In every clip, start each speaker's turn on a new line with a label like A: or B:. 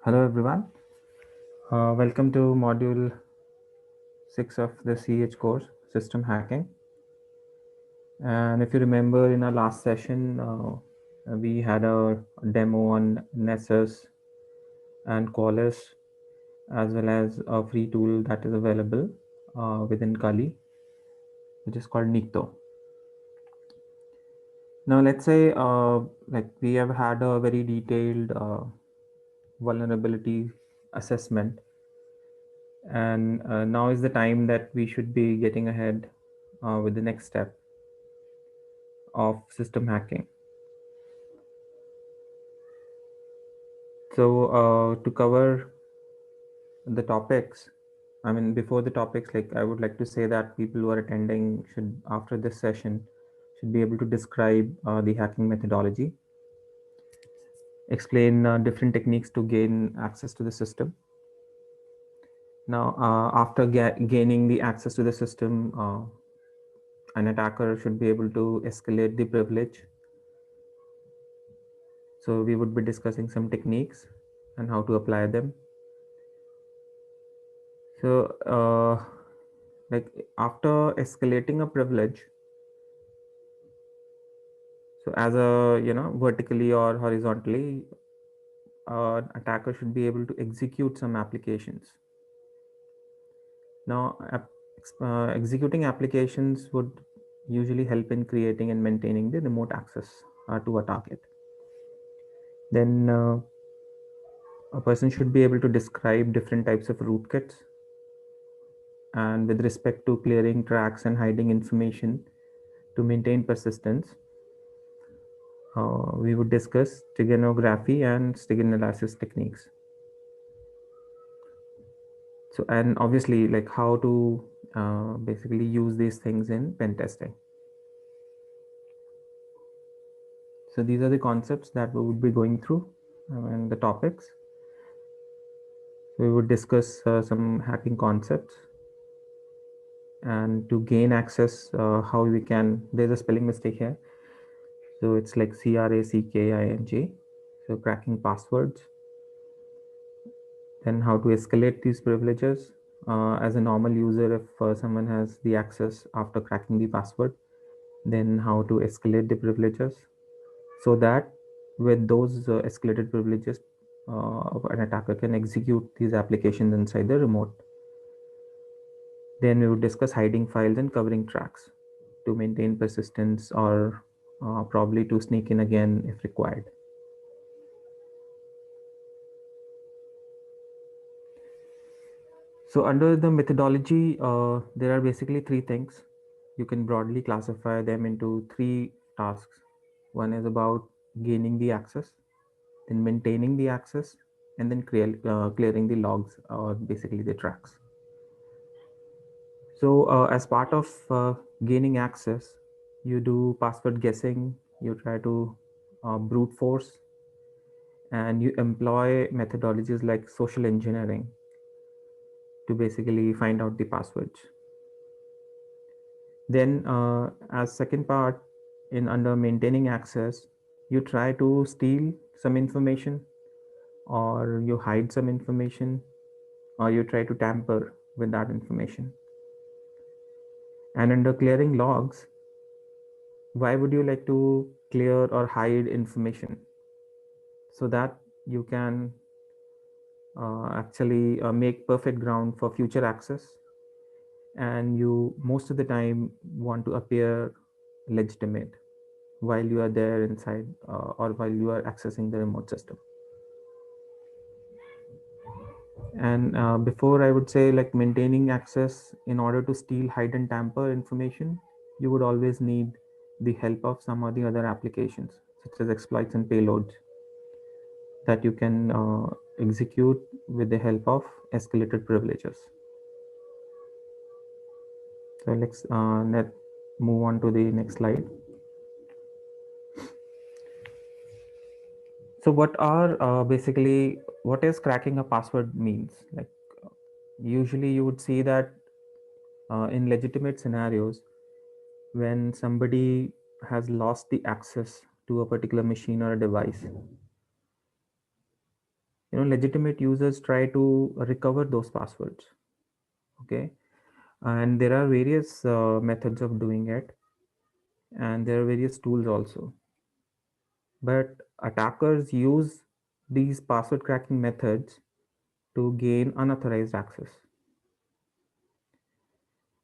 A: Hello everyone. Welcome to module 6 of the CH course, System Hacking. And if you remember in our last session, we had a demo on Nessus and Qualys, as well as a free tool that is available within Kali, which is called Nikto. Now let's say like we have had a very detailed vulnerability assessment, and now is the time that we should be getting ahead with the next step of system hacking. So to cover the topics, I mean, before the topics, like I would like to say that people who are attending should, after this session, should be able to describe the hacking methodology, explain different techniques to gain access to the system. Now, after gaining the access to the system, an attacker should be able to escalate the privilege. So we would be discussing some techniques and how to apply them. So like after escalating a privilege, so as a vertically or horizontally, attacker should be able to execute some applications. Now executing applications would usually help in creating and maintaining the remote access to a target. Then a person should be able to describe different types of rootkits, and with respect to clearing tracks and hiding information to maintain persistence, we would discuss steganography and stegananalysis techniques. So, and obviously like how to basically use these things in pen testing. So these are the concepts that we would be going through and the topics. We would discuss some hacking concepts, and to gain access, how we can, there's a spelling mistake here. So it's like CRACKING. So cracking passwords. Then how to escalate these privileges. As a normal user, if someone has the access after cracking the password, then how to escalate the privileges, so that with those escalated privileges, an attacker can execute these applications inside the remote. Then we would discuss hiding files and covering tracks to maintain persistence, or probably to sneak in again if required. So under the methodology, there are basically three things. You can broadly classify them into three tasks. One is about gaining the access, then maintaining the access, and then clearing the logs, or basically the tracks. So as part of gaining access, you do password guessing, you try to brute force, and you employ methodologies like social engineering to basically find out the passwords. Then as second part, in under maintaining access, you try to steal some information, or you hide some information, or you try to tamper with that information. And under clearing logs, why would you like to clear or hide information? So that you can actually make perfect ground for future access, and you most of the time want to appear legitimate while you are there inside, or while you are accessing the remote system. And before, I would say, like maintaining access, in order to steal, hide, and tamper information, you would always need the help of some of the other applications, such as exploits and payloads, that you can execute with the help of escalated privileges. So let's move on to the next slide. So what are basically, what is cracking a password means? Like usually you would see that in legitimate scenarios, when somebody has lost the access to a particular machine or a device, Legitimate users try to recover those passwords. Okay, and there are various methods of doing it, and there are various tools also. But attackers use these password cracking methods to gain unauthorized access.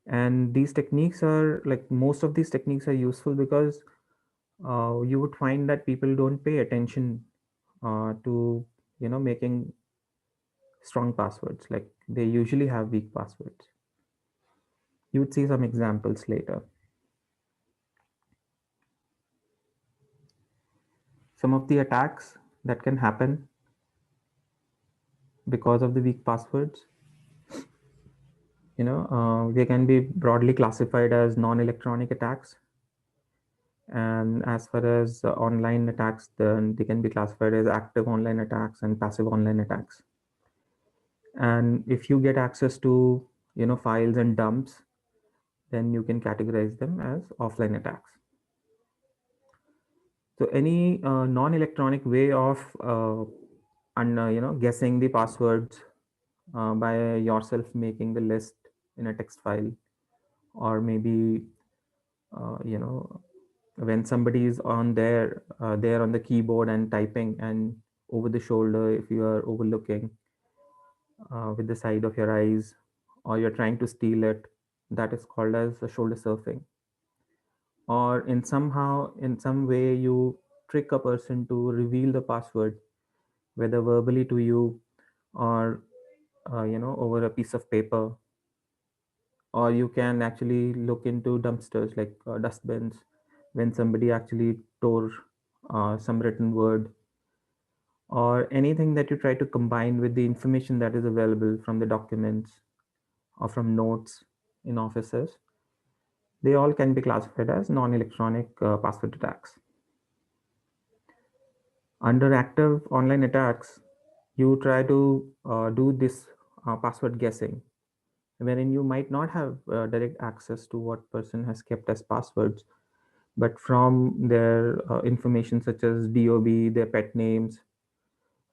A: And these techniques are like most of these techniques are useful because you would find that people don't pay attention to making strong passwords. Like they usually have weak passwords. You would see some examples later. Some of the attacks that can happen because of the weak passwords, they can be broadly classified as non-electronic attacks. And as far as online attacks, then they can be classified as active online attacks and passive online attacks. And if you get access to files and dumps, then you can categorize them as offline attacks. So any non-electronic way of guessing the passwords by yourself making the list in a text file, or maybe you know when somebody is on there on the keyboard and typing, and over the shoulder, if you are overlooking with the side of your eyes, or you're trying to steal it, that is called as a shoulder surfing. Or in some way you trick a person to reveal the password, whether verbally to you, or over a piece of paper. Or you can actually look into dumpsters, like dustbins, when somebody actually tore some written word, or anything that you try to combine with the information that is available from the documents or from notes in offices. They all can be classified as non-electronic password attacks. Under active online attacks, you try to do this password guessing, wherein you might not have direct access to what person has kept as passwords, but from their information such as DOB, their pet names,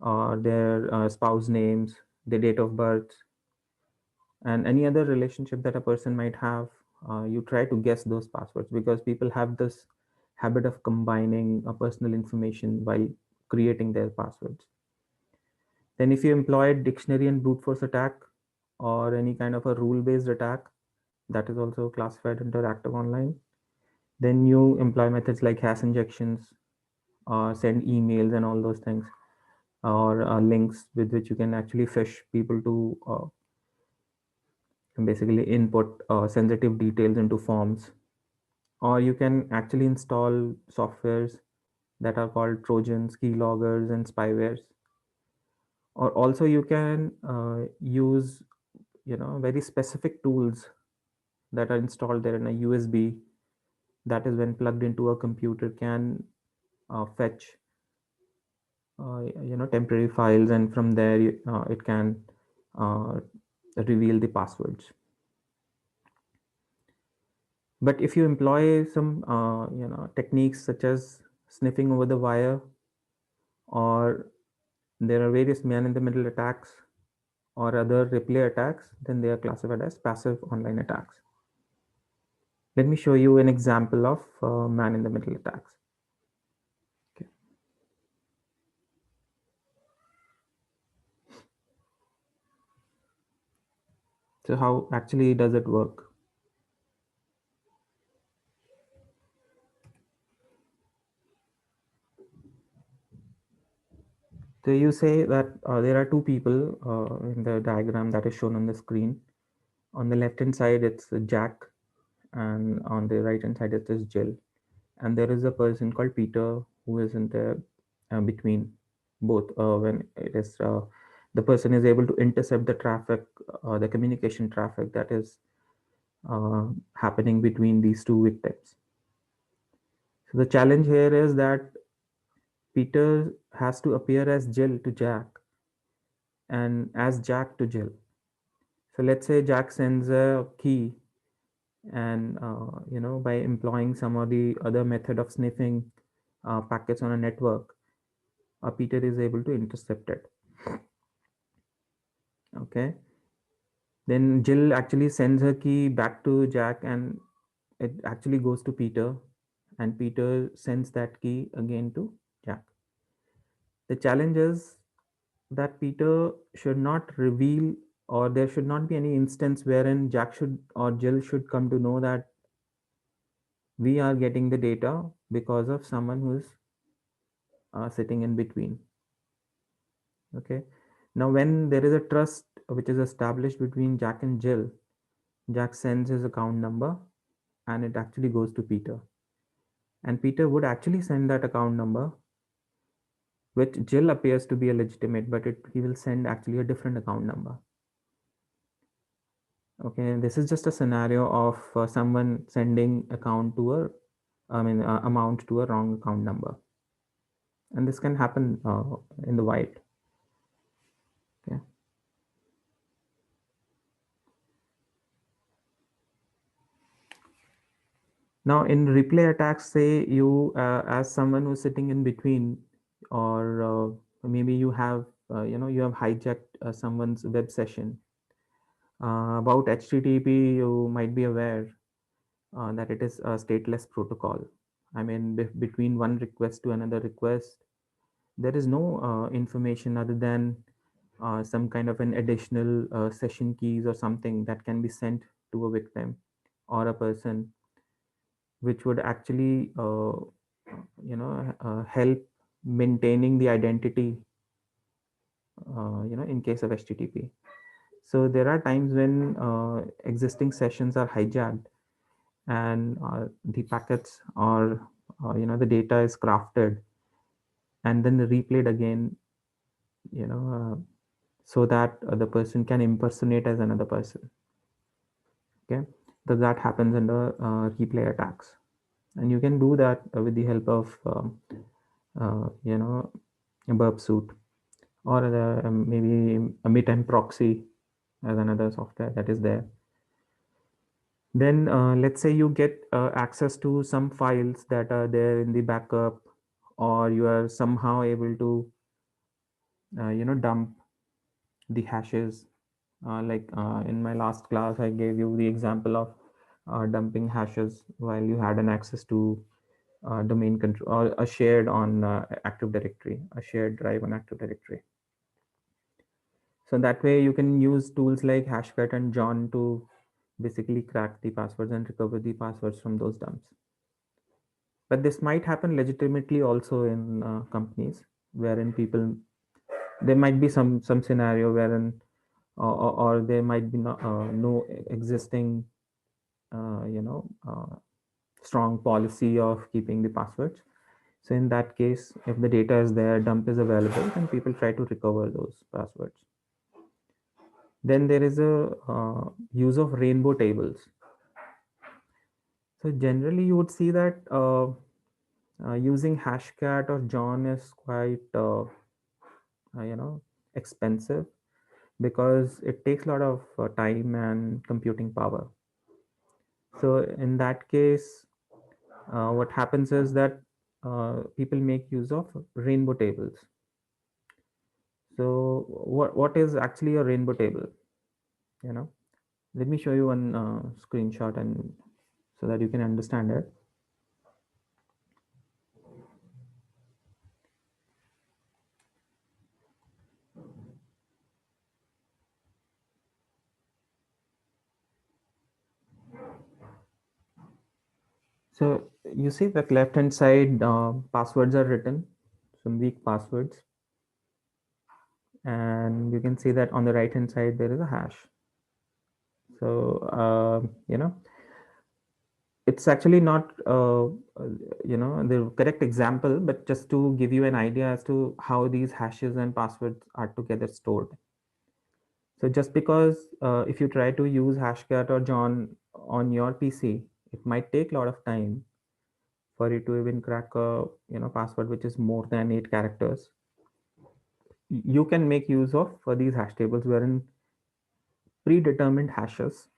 A: their spouse names, their date of birth, and any other relationship that a person might have. You try to guess those passwords because people have this habit of combining personal information while creating their passwords. Then, if you employ a dictionary and brute force attack, or any kind of a rule based attack, that is also classified under active online. Then you employ methods like hash injections, send emails, and all those things, or links with which you can actually fish people to basically input sensitive details into forms. Or you can actually install softwares that are called Trojans, keyloggers, and spywares. Or also you can use very specific tools that are installed there in a USB, that is when plugged into a computer can fetch temporary files, and from there it can uh, reveal the passwords. But if you employ some techniques such as sniffing over the wire, or there are various man in the middle attacks or other replay attacks, then they are classified as passive online attacks. Let me show you an example of man in the middle attacks. Okay. So how actually does it work? So you say that there are two people in the diagram that is shown on the screen. On the left hand side, it's Jack, and on the right hand side, it is Jill. And there is a person called Peter who is in the between both. When it is the person is able to intercept the traffic, the communication traffic that is happening between these two victims. So the challenge here is that Peter has to appear as Jill to Jack, and as Jack to Jill. So let's say Jack sends a key, and by employing some of the other method of sniffing packets on a network, Peter is able to intercept it. Okay. Then Jill actually sends her key back to Jack, and it actually goes to Peter, and Peter sends that key again to Jack. The challenge is that Peter should not reveal, or there should not be any instance wherein Jack should or Jill should come to know that we are getting the data because of someone who's sitting in between. Okay. Now, when there is a trust which is established between Jack and Jill, Jack sends his account number and it actually goes to Peter. And Peter would actually send that account number, which Jill appears to be a legitimate, but he will send actually a different account number. Okay, this is just a scenario of someone sending amount to a wrong account number, and this can happen in the wild. Okay. Now, in replay attacks, say you as someone who's sitting in between, or maybe you have you have hijacked someone's web session. About HTTP, you might be aware that it is a stateless protocol. I mean, between one request to another request, there is no information other than some kind of an additional session keys or something that can be sent to a victim or a person, which would actually help maintaining the identity in case of HTTP. So there are times when existing sessions are hijacked, and the packets or the data is crafted and then replayed again, you know uh, so that the person can impersonate as another person. Okay. So that happens under replay attacks, and you can do that with the help of a burp suit, or maybe a mid-time proxy as another software that is there. Then let's say you get access to some files that are there in the backup, or you are somehow able to dump the hashes. In my last class, I gave you the example of dumping hashes while you had an access to domain control, or a shared on Active Directory, a shared drive on Active Directory. So that way you can use tools like Hashcat and John to basically crack the passwords and recover the passwords from those dumps. But this might happen legitimately also in companies, wherein people, there might be some scenario wherein or there might be no existing uh, you know uh, strong policy of keeping the passwords. So in that case, if the data is there, dump is available, then people try to recover those passwords. Then there is a use of rainbow tables. So generally you would see that using Hashcat or John is quite expensive, because it takes a lot of time and computing power. So in that case, what happens is that people make use of rainbow tables. So what is actually a rainbow table? You know, let me show you one screenshot, and so that you can understand it. So you see that left hand side passwords are written, some weak passwords, and you can see that on the right hand side there is a hash. So it's actually not the correct example, but just to give you an idea as to how these hashes and passwords are together stored. So just because if you try to use Hashcat or John on your PC, it might take a lot of time for you to even crack a password which is more than 8 characters. You can make use of these hash tables, wherein predetermined hashes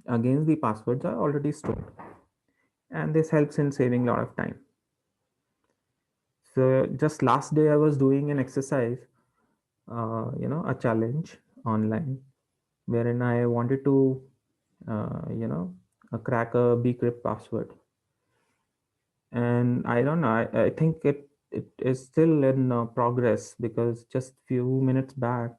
A: against the passwords are already stored, and this helps in saving a lot of time. So just last day I was doing an exercise, a challenge online, wherein I wanted to, you know, crack a bcrypt password. And I don't know, I think it is still in progress, because just few minutes back,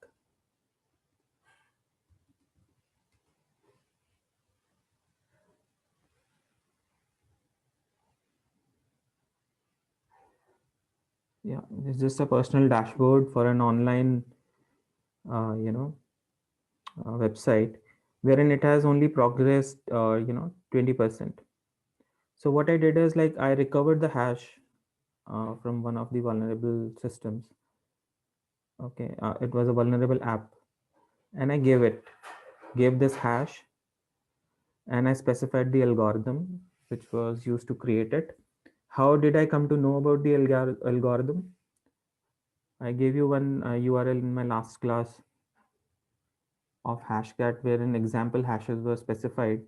A: yeah, it's just a personal dashboard for an online, you know, website, wherein it has only progressed, 20%. So what I did is, like, I recovered the hash from one of the vulnerable systems. Okay, it was a vulnerable app, and I gave this hash, and I specified the algorithm which was used to create it. How did I come to know about the algorithm? I gave you one URL in my last class of Hashcat, wherein example hashes were specified.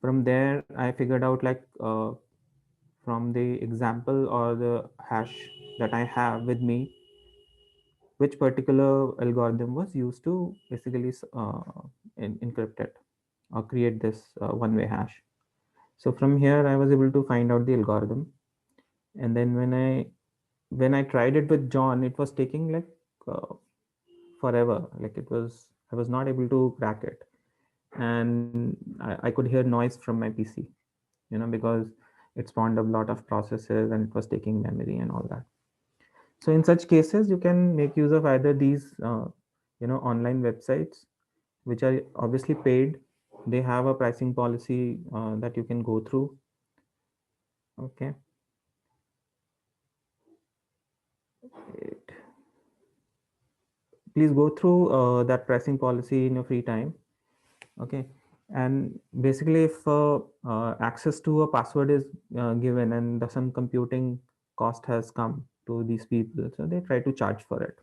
A: From there, I figured out, like, from the example or the hash that I have with me, which particular algorithm was used to basically encrypt it or create this one-way hash. So from here, I was able to find out the algorithm, and then when I tried it with John, it was taking, like, uh, forever. Like, I was not able to crack it, and I could hear noise from my PC, because it spawned a lot of processes and it was taking memory and all that. So in such cases, you can make use of either these, online websites, which are obviously paid. They have a pricing policy that you can go through. Okay. Please go through that pricing policy in your free time. Okay. And basically, if access to a password is given, and some computing cost has come to these people, so they try to charge for it.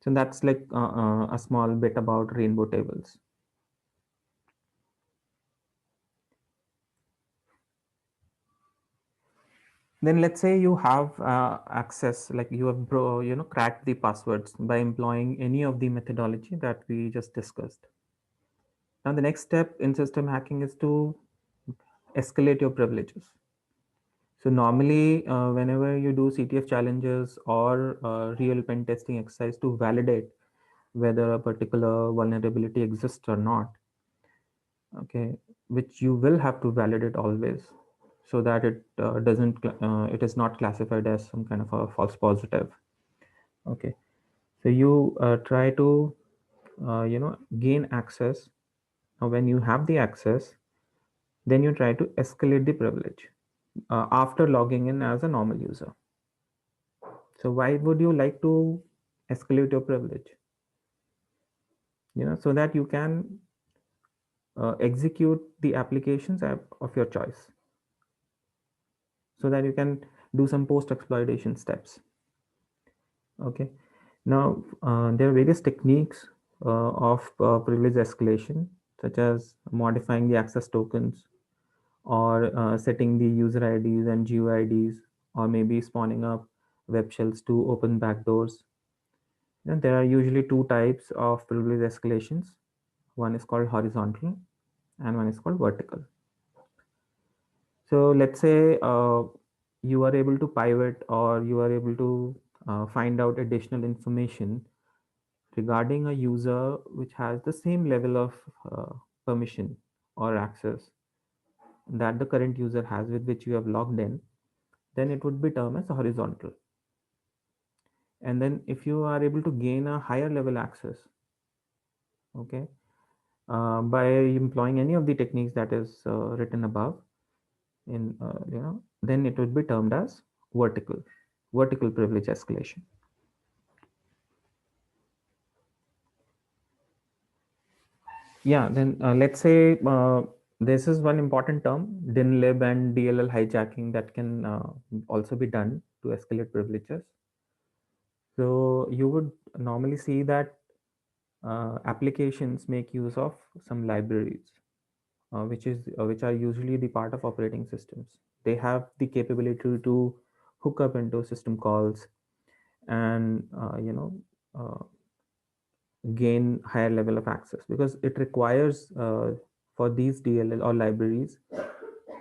A: So that's like a small bit about rainbow tables. Then let's say you have access, like you have cracked the passwords by employing any of the methodology that we just discussed. Now the next step in system hacking is to escalate your privileges. So normally, whenever you do CTF challenges or real pen testing exercise to validate whether a particular vulnerability exists or not, okay, which you will have to validate always, so that it is not classified as some kind of a false positive. Okay, so you try to gain access. Now, when you have the access, then you try to escalate the privilege after logging in as a normal user. So why would you like to escalate your privilege? So that you can execute the applications of your choice, so that you can do some post exploitation steps. Okay. Now, there are various techniques of privilege escalation, such as modifying the access tokens, or setting the user IDs and GUI IDs, or maybe spawning up web shells to open backdoors. And there are usually two types of privilege escalations. One is called horizontal, and one is called vertical. So let's say you are able to pivot, or you are able to find out additional information regarding a user which has the same level of uh, permission or access that the current user has with which you have logged in, then it would be termed as horizontal. And then if you are able to gain a higher level access, okay, by employing any of the techniques that is written above, then it would be termed as vertical privilege escalation. Yeah, then let's say this is one important term, DINLib and DLL hijacking, that can also be done to escalate privileges. So you would normally see that applications make use of some libraries, which are usually the part of operating systems. They have the capability to hook up into system calls, and uh, gain higher level of access, because it requires for these DLL or libraries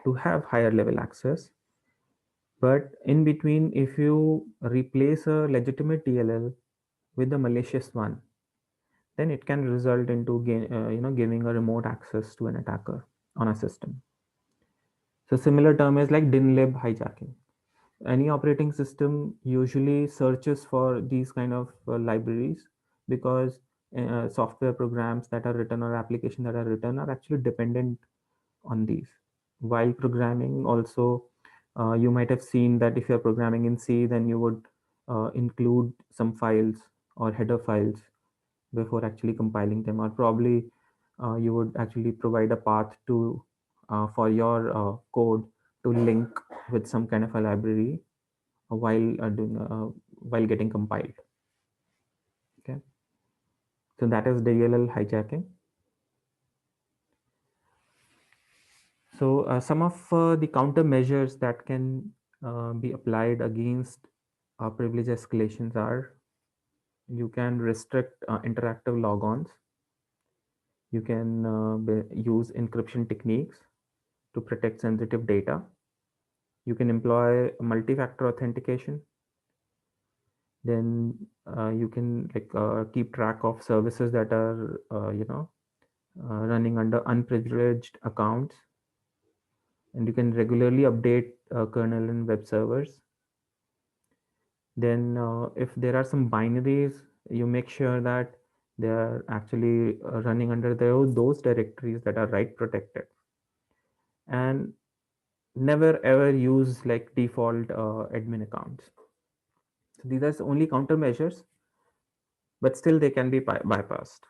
A: to have higher level access. But in between, if you replace a legitimate DLL with a malicious one, then it can result into giving a remote access to an attacker on a system. So similar term is like DINLib hijacking. Any operating system usually searches for these kind of libraries, because software programs that are written or applications that are written are actually dependent on these. While programming also, you might have seen that if you're programming in C, then you would include some files or header files before actually compiling them, or probably you would actually provide a path to for your code to link with some kind of a library while getting compiled. Okay, so that is DLL hijacking. So some of the countermeasures that can be applied against privilege escalations are: you can restrict interactive logons, you can use encryption techniques to protect sensitive data, you can employ multi-factor authentication, then you can keep track of services that are running under unprivileged accounts, and you can regularly update kernel and web servers. Then if there are some binaries, you make sure that they are actually running under those directories that are write protected, and never ever use like default admin accounts. So these are only countermeasures, but still they can be bypassed.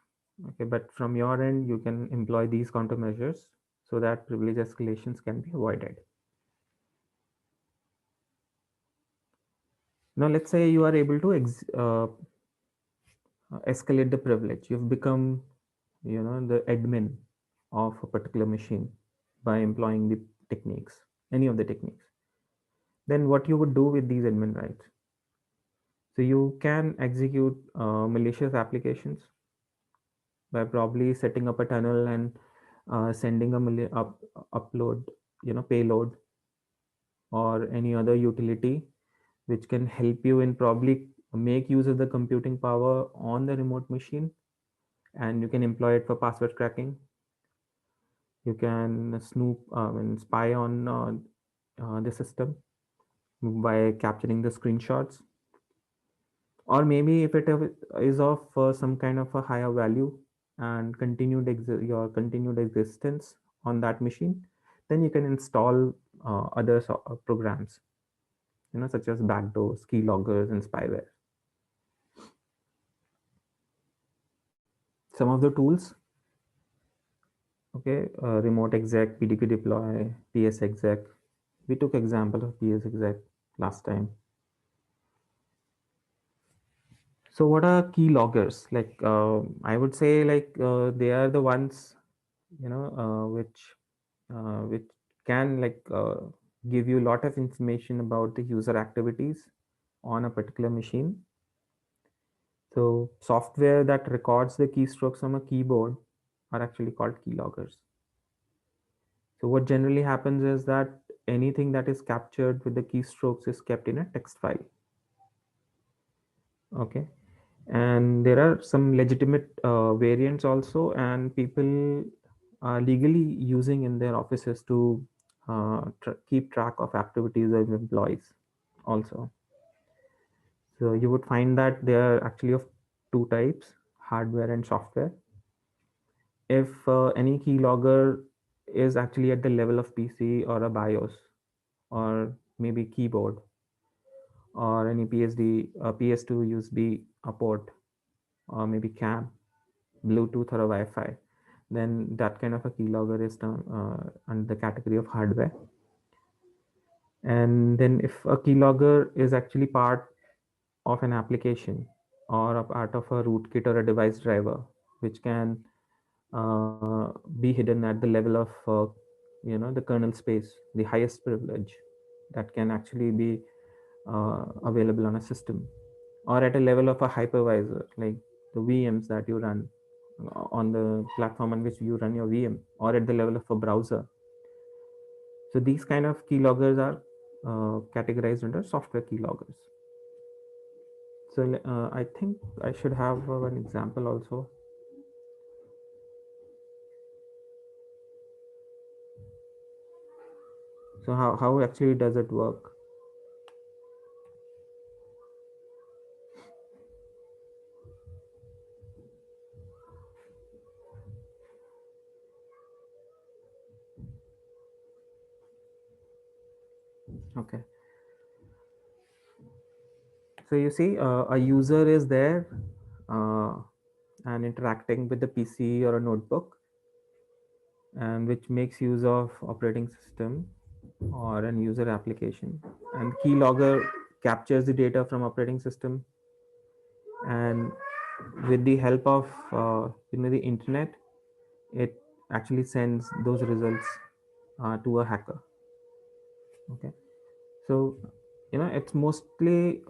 A: Okay, but from your end, you can employ these countermeasures so that privilege escalations can be avoided. Now, let's say you are able to escalate the privilege. You've become, the admin of a particular machine by employing the techniques, any of the techniques. Then what you would do with these admin rights? So you can execute malicious applications by probably setting up a tunnel and sending a upload, payload, or any other utility which can help you in probably make use of the computing power on the remote machine, and you can employ it for password cracking. You can snoop and spy on the system by capturing the screenshots, or maybe if it is of some kind of a higher value and your continued existence on that machine, then you can install other programs, such as backdoors, keyloggers, and spyware. Some of the tools, okay, remote exec, pdq deploy, ps exec. We took example of ps exec last time. So what are keyloggers? Like I would say, like they are the ones, which can give you a lot of information about the user activities on a particular machine. So software that records the keystrokes on a keyboard are actually called keyloggers. So what generally happens is that anything that is captured with the keystrokes is kept in a text file. Okay, and there are some legitimate variants also, and people are legally using in their offices to keep track of activities of employees also. So you would find that they are actually of two types: hardware and software. If any keylogger is actually at the level of PC or a BIOS, or maybe keyboard, or any PS2 USB port, or maybe cam, Bluetooth or a Wi-Fi, then that kind of a keylogger is under the category of hardware. And then if a keylogger is actually part of an application or a part of a rootkit or a device driver, which can be hidden at the level of the kernel space, the highest privilege that can actually be available on a system, or at a level of a hypervisor, like the VMs that you run on the platform on which you run your VM, or at the level of a browser. So these kind of keyloggers are categorized under software keyloggers. So I think I should have an example also. So how actually does it work? Okay. So you see, a user is there uh, and interacting with the PC or a notebook, and which makes use of operating system or an user application. And keylogger captures the data from operating system, and with the help of the internet, it actually sends those results to a hacker. Okay. So it's mostly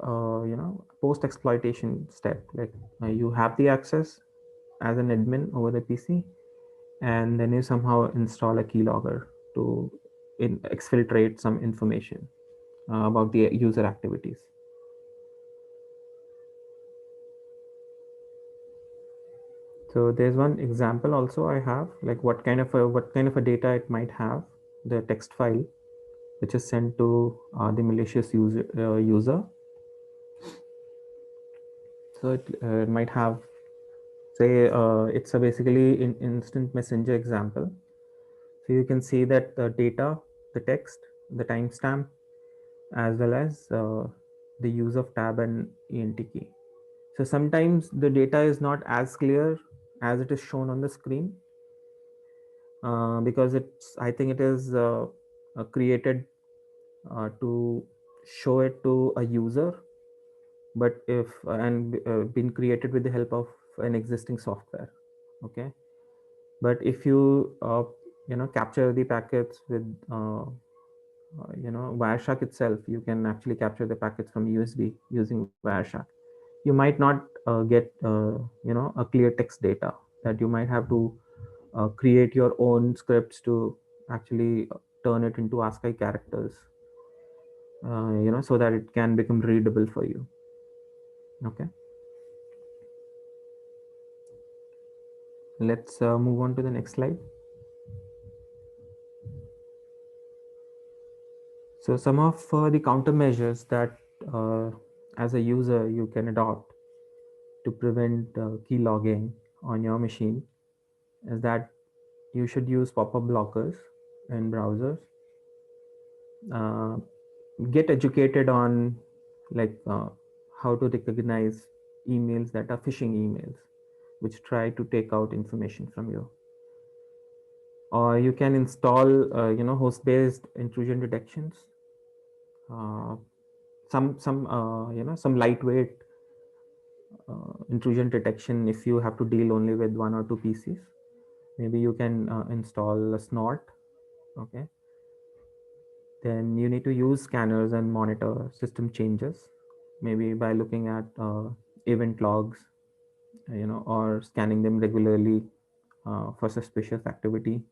A: post exploitation step, like you have the access as an admin over the PC, and then you somehow install a keylogger to exfiltrate some information about the user activities. So there's one example also I have, like what kind of a data it might have, the text file which is sent to the malicious user. So it might have, say, it's a basically instant messenger example. So you can see that the data, the text, the timestamp, as well as the use of tab and ENT key. So sometimes the data is not as clear as it is shown on the screen, because I think it is created to show it to a user, but if and been created with the help of an existing software. Okay. But if you capture the packets with Wireshark itself, you can actually capture the packets from USB using Wireshark. You might not get a clear text data, that you might have to create your own scripts to actually turn it into ASCII characters, so that it can become readable for you. Okay. Let's move on to the next slide. So some of the countermeasures that as a user you can adopt to prevent key logging on your machine is that you should use pop-up blockers in browsers. Uh, get educated on, like, how to recognize emails that are phishing emails, which try to take out information from you. Or you can install host-based intrusion detections. Uh, some lightweight intrusion detection if you have to deal only with one or two PCs. Maybe you can install a snort. Okay. Then you need to use scanners and monitor system changes, maybe by looking at event logs, or scanning them regularly for suspicious activity.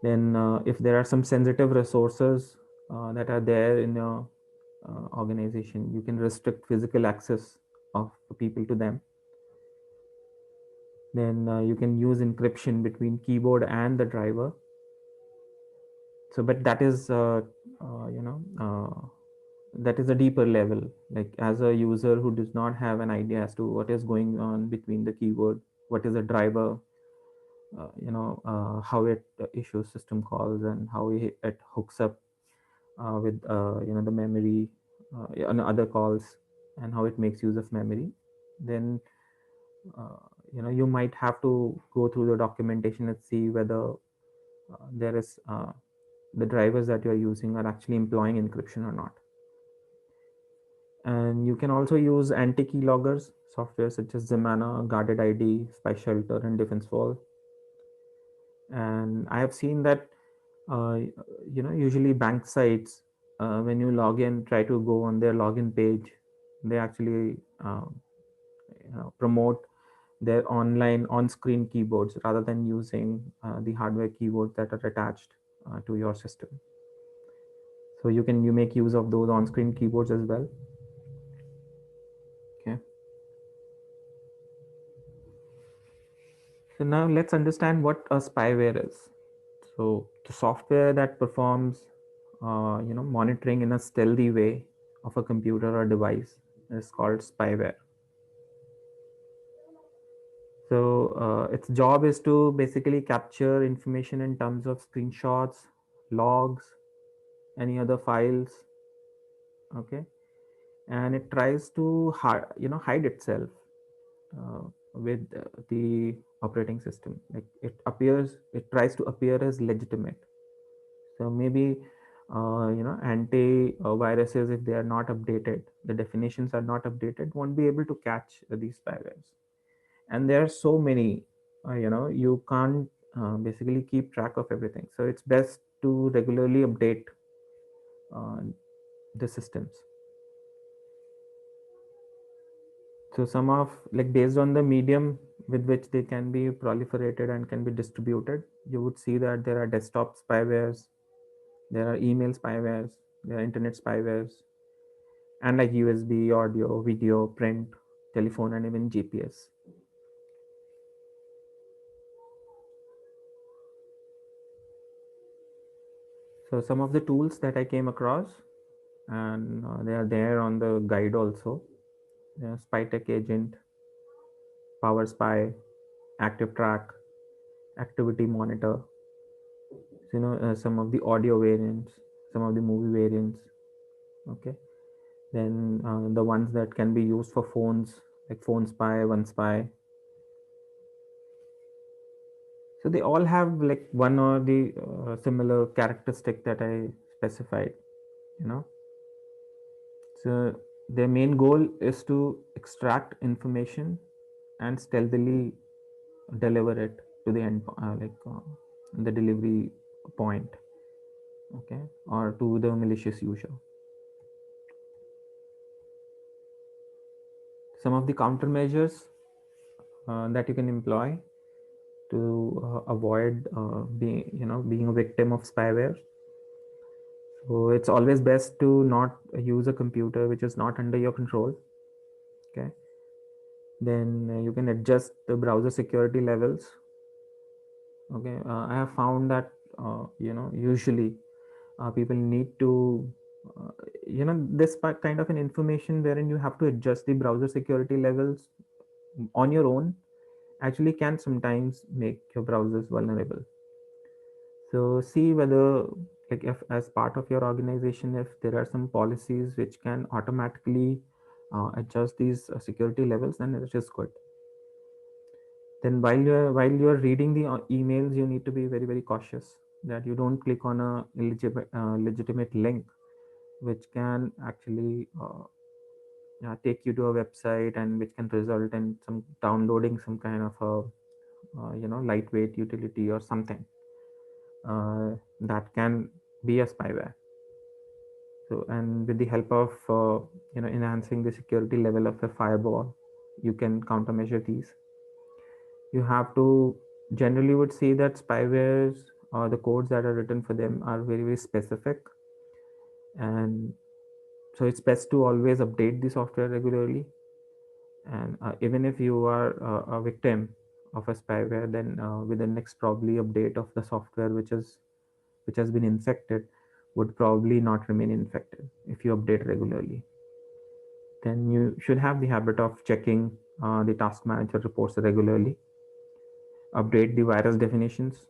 A: Then if there are some sensitive resources that are there in your organization, you can restrict physical access of people to them. Then you can use encryption between keyboard and the driver. So but that is that is a deeper level, like as a user who does not have an idea as to what is going on between the keyboard, what is a driver, how it issues system calls, and how it hooks up with the memory and other calls, and how it makes use of memory. Then you might have to go through the documentation and see whether there is the drivers that you're using are actually employing encryption or not. And you can also use anti-keyloggers software such as Zemana, Guarded ID, Spy Shelter, and Defense Wall. And I have seen that usually bank sites, when you log in, try to go on their login page, they actually promote their online on-screen keyboards rather than using the hardware keyboards that are attached to your system. So you make use of those on-screen keyboards as well. Okay. So now let's understand what a spyware is. So the software that performs, monitoring in a stealthy way of a computer or device is called spyware. So its job is to basically capture information in terms of screenshots, logs, any other files. Okay, and it tries to hide itself with the operating system. Like it tries to appear as legitimate. So maybe anti-viruses, if they are not updated, the definitions are not updated, won't be able to catch these spywares. And there are so many, you can't basically keep track of everything. So it's best to regularly update uh, the systems. So some of, like, based on the medium with which they can be proliferated and can be distributed, you would see that there are desktop spywares, there are email spywares, there are internet spywares, and like USB, audio, video, print, telephone, and even GPS. So some of the tools that I came across, and they are there on the guide also. SpyTech Agent, Power Spy, Active Track, Activity Monitor. So, some of the audio variants, some of the movie variants. Okay. Then the ones that can be used for phones, like Phone Spy, One Spy. So they all have like one or the similar characteristic that I specified. You know, so their main goal is to extract information and stealthily deliver it to the end, the delivery point, okay, or to the malicious user. Some of the countermeasures that you can employ to avoid being a victim of spyware. So it's always best to not use a computer which is not under your control. Okay. Then you can adjust the browser security levels. Okay. I have found that usually people need to uh, this kind of an information wherein you have to adjust the browser security levels on your own actually can sometimes make your browsers vulnerable. So see whether, like, if as part of your organization, if there are some policies which can automatically adjust these security levels, then it is good. Then while you're reading the emails, you need to be very very cautious that you don't click on a legitimate link which can actually take you to a website and which can result in some downloading some kind of a lightweight utility or something that can be a spyware. So, and with the help of enhancing the security level of the firewall, you can countermeasure these. You have to generally would see that spywares or the codes that are written for them are very very specific, and so it's best to always update the software regularly. And even if you are a victim of a spyware, then with the next probably update of the software which has been infected would probably not remain infected if you update regularly. Then you should have the habit of checking the task manager reports regularly, update the virus definitions,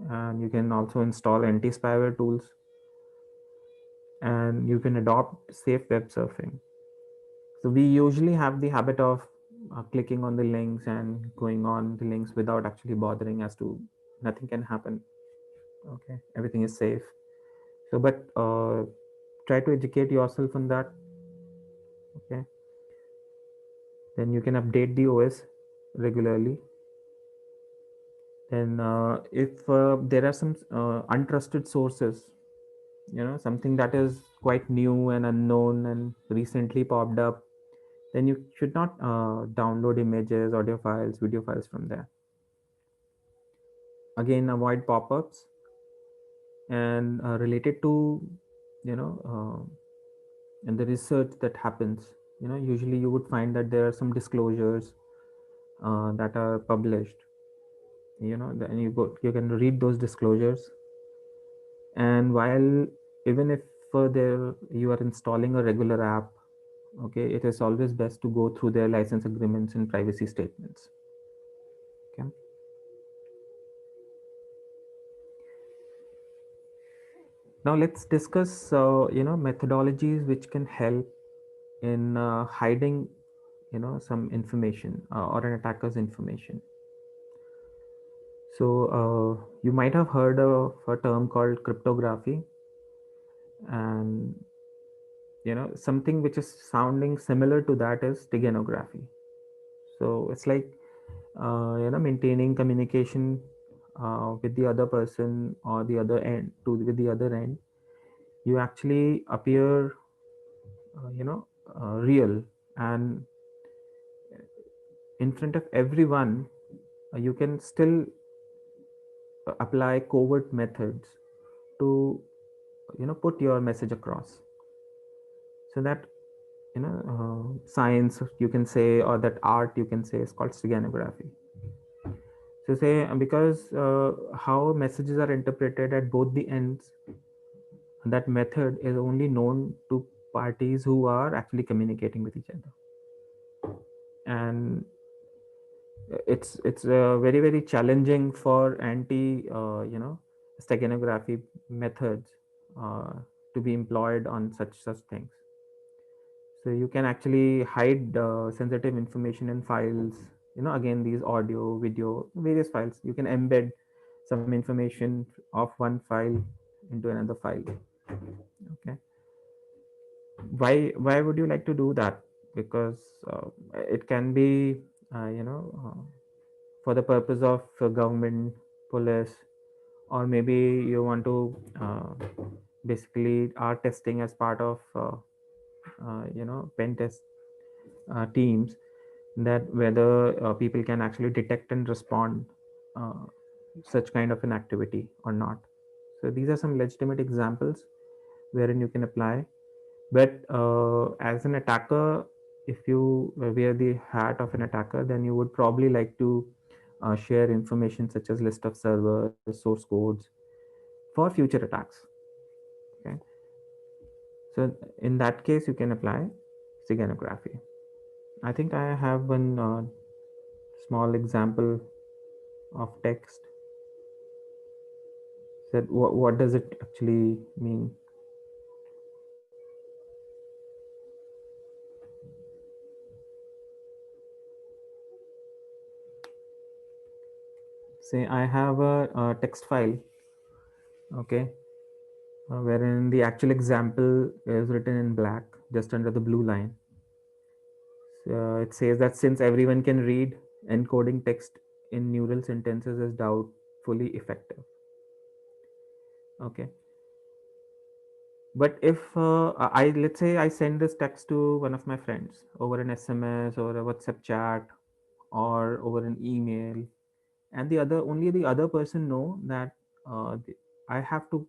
A: and you can also install anti-spyware tools, and you can adopt safe web surfing. So we usually have the habit of clicking on the links and going on the links without actually bothering as to nothing can happen. Okay, everything is safe. So, but try to educate yourself on that. Okay, then you can update the OS regularly. Then if there are some untrusted sources, something that is quite new and unknown and recently popped up, then you should not download images, audio files, video files from there. Again, avoid pop-ups. And related to, you know and the research that happens, usually you would find that there are some disclosures that are published. Then you can read those disclosures. And while, even if there you are installing a regular app, okay, it is always best to go through their license agreements and privacy statements. Okay. Now let's discuss methodologies which can help in hiding some information, or an attacker's information. So you might have heard of a term called cryptography, and something which is sounding similar to that is steganography. So it's like maintaining communication with the other person, or the other end to with the other end. You actually appear real, and in front of everyone, you can still apply covert methods to put your message across. So that science, you can say, or that art, you can say, is called steganography. So say, because how messages are interpreted at both the ends, that method is only known to parties who are actually communicating with each other. And it's very challenging for anti steganography methods uh, to be employed on such things. So you can actually hide sensitive information in files. Again, these audio, video, various files, you can embed some information of one file into another file. Okay. Why would you like to do that? Because it can be for the purpose of government, police, or maybe you want to basically are testing as part of pen test teams, that whether people can actually detect and respond uh, such kind of an activity or not. So these are some legitimate examples wherein you can apply. But as an attacker, if you wear the hat of an attacker, then you would probably like to share information such as list of servers, source codes, for future attacks. Okay. So in that case, you can apply steganography. I think I have one small example of text. That what does it actually mean? Say I have a text file, okay, wherein the actual example is written in black just under the blue line. So it says that since everyone can read, encoding text in neural sentences is doubtfully effective. Okay. But if I let's say I send this text to one of my friends over an SMS or a WhatsApp chat or over an email, and only the other person know that I have to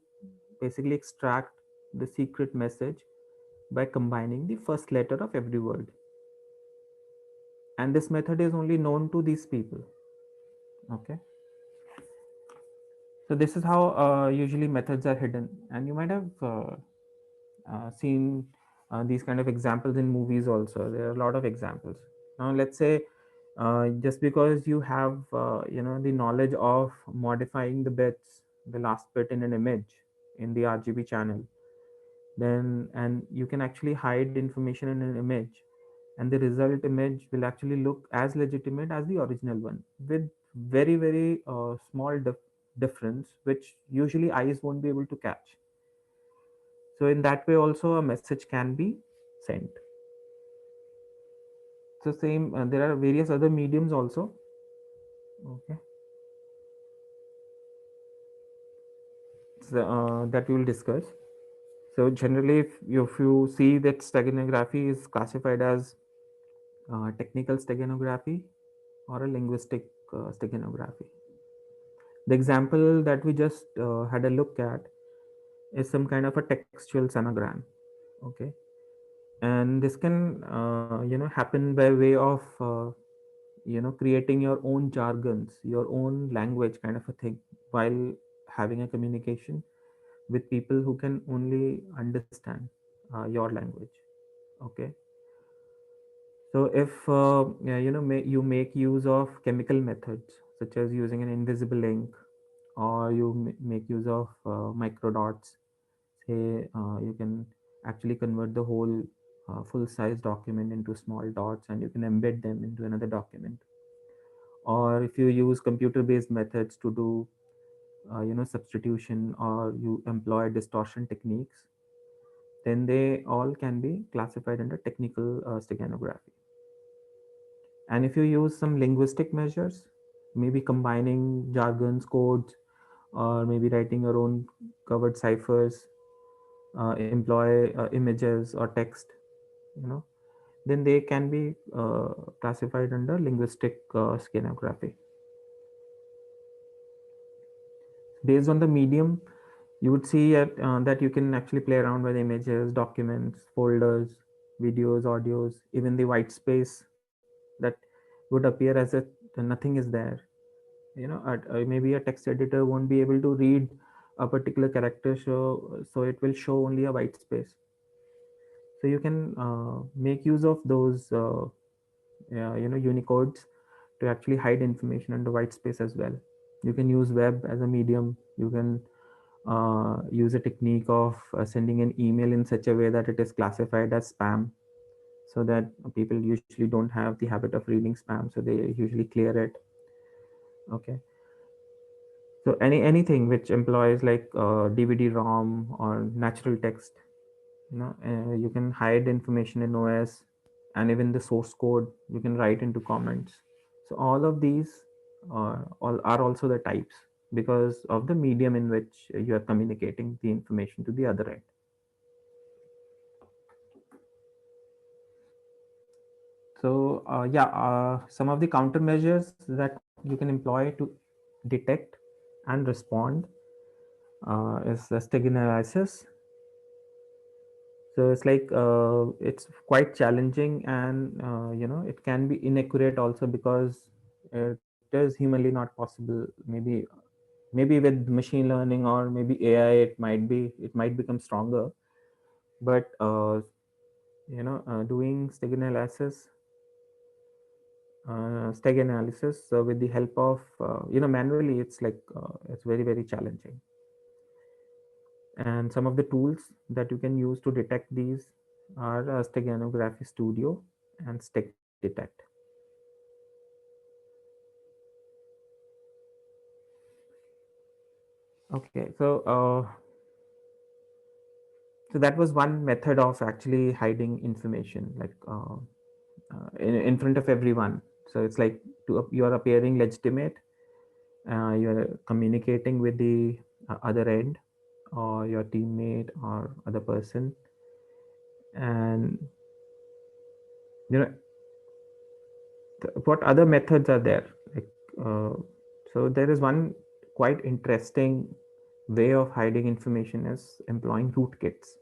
A: basically extract the secret message by combining the first letter of every word, and this method is only known to these people. Okay. So this is how usually methods are hidden, and you might have seen these kind of examples in movies also. There are a lot of examples. Now let's say just because you have the knowledge of modifying the bits, the last bit in an image in the RGB channel, then and you can actually hide information in an image, and the result image will actually look as legitimate as the original one, with very small difference, which usually eyes won't be able to catch. So in that way also a message can be sent. So same, there are various other mediums also. Okay. So, that we will discuss. So generally, if you see that steganography is classified as technical steganography or a linguistic steganography. The example that we just had a look at is some kind of a textual sonogram. Okay, and this can happen by way of creating your own jargons, your own language kind of a thing, while having a communication with people who can only understand your language. Okay, so if you make use of chemical methods such as using an invisible ink, or you make use of microdots, say you can actually convert the whole full size document into small dots and you can embed them into another document. Or if you use computer based methods to do substitution, or you employ distortion techniques, then they all can be classified under technical steganography. And if you use some linguistic measures, maybe combining jargons, codes, or maybe writing your own covered ciphers, employ images or text, you know, then they can be classified under linguistic steganography. Based on the medium, you would see that you can actually play around with images, documents, folders, videos, audios, even the white space that would appear as if nothing is there. Maybe a text editor won't be able to read a particular character, so it will show only a white space. So you can make use of those unicodes to actually hide information under white space as well. You can use web as a medium. You can use a technique of sending an email in such a way that it is classified as spam, so that people usually don't have the habit of reading spam, so they usually clear it. Okay, so anything which employs like DVD ROM or natural text, you can hide information in OS, and even the source code you can write into comments. So all of these are also the types, because of the medium in which you are communicating the information to the other end. So some of the countermeasures that you can employ to detect and respond is the Stegin analysis. So it's like it's quite challenging, and it can be inaccurate also, because it is humanly not possible. Maybe with machine learning or maybe AI, it might become stronger. But doing steg analysis with the help of manually, it's very very challenging. And some of the tools that you can use to detect these are steganography studio and steg detect. Okay, so that was one method of actually hiding information, like in front of everyone. So it's like you're appearing legitimate, you're communicating with the other end, or your teammate or other person. And you know what other methods are there, like uh, so there is one quite interesting way of hiding information is employing rootkits.